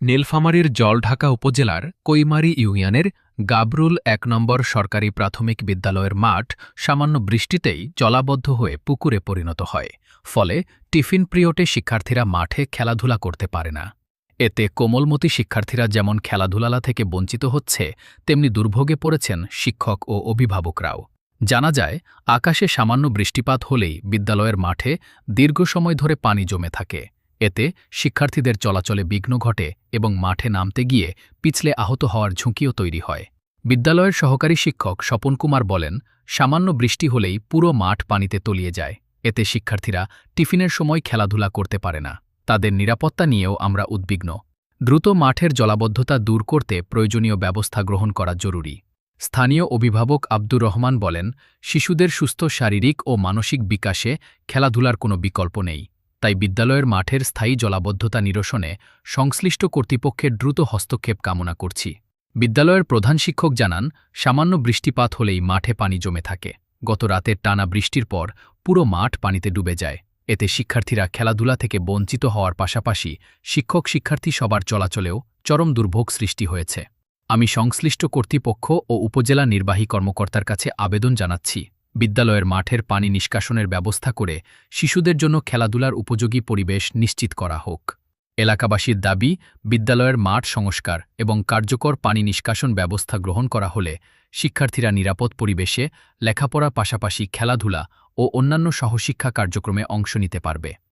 নীলফামারীর জলঢাকা উপজেলার কৈমারী ইউনিয়নের গাবরুল ১ নম্বর সরকারি প্রাথমিক বিদ্যালয়ের মাঠ সামান্য বৃষ্টিতেই জলাবদ্ধ হয়ে পুকুরে পরিণত হয়। ফলে টিফিন পিরিয়ডে শিক্ষার্থীরা মাঠে খেলাধুলা করতে পারে না। এতে কোমলমতি শিক্ষার্থীরা যেমন খেলাধুলা থেকে বঞ্চিত হচ্ছে, তেমনি দুর্ভোগে পড়েছেন শিক্ষক ও অভিভাবকরাও। জানা যায়, আকাশে সামান্য বৃষ্টিপাত হলেই বিদ্যালয়ের মাঠে দীর্ঘ সময় ধরে পানি জমে থাকে। এতে শিক্ষার্থীদের চলাচলে বিঘ্ন ঘটে এবং মাঠে নামতে গিয়ে পিছলে আহত হওয়ার ঝুঁকিও তৈরি হয়। বিদ্যালয়ের সহকারী শিক্ষক স্বপন কুমার বলেন, সামান্য বৃষ্টি হলেই পুরো মাঠ পানিতে তলিয়ে যায়। এতে শিক্ষার্থীরা টিফিনের সময় খেলাধুলা করতে পারে না। তাদের নিরাপত্তা নিয়েও আমরা উদ্বিগ্ন। দ্রুত মাঠের জলাবদ্ধতা দূর করতে প্রয়োজনীয় ব্যবস্থা গ্রহণ করা জরুরি। স্থানীয় অভিভাবক আব্দুর রহমান বলেন, শিশুদের সুস্থ শারীরিক ও মানসিক বিকাশে খেলাধুলার কোনো বিকল্প নেই। তাই বিদ্যালয়ের মাঠের স্থায়ী জলাবদ্ধতা নিরসনে সংশ্লিষ্ট কর্তৃপক্ষের দ্রুত হস্তক্ষেপ কামনা করছি। বিদ্যালয়ের প্রধান শিক্ষক জানান, সামান্য বৃষ্টিপাত হলেই মাঠে পানি জমে থাকে। গত রাতের টানা বৃষ্টির পর পুরো মাঠ পানিতে ডুবে যায়। এতে শিক্ষার্থীরা খেলাধুলা থেকে বঞ্চিত হওয়ার পাশাপাশি শিক্ষক শিক্ষার্থী সবার চলাচলেও চরম দুর্ভোগ সৃষ্টি হয়েছে। আমি সংশ্লিষ্ট কর্তৃপক্ষ ও উপজেলা নির্বাহী কর্মকর্তার কাছে আবেদন জানাচ্ছি, বিদ্যালয়ের মাঠের পানি নিষ্কাশনের ব্যবস্থা করে শিশুদের জন্য খেলাধুলার উপযোগী পরিবেশ নিশ্চিত করা হোক। এলাকাবাসীর দাবি, বিদ্যালয়ের মাঠ সংস্কার এবং কার্যকর পানি নিষ্কাশন ব্যবস্থা গ্রহণ করা হলে শিক্ষার্থীরা নিরাপদ পরিবেশে লেখাপড়ার পাশাপাশি খেলাধুলা ও অন্যান্য সহশিক্ষা কার্যক্রমে অংশ নিতে পারবে।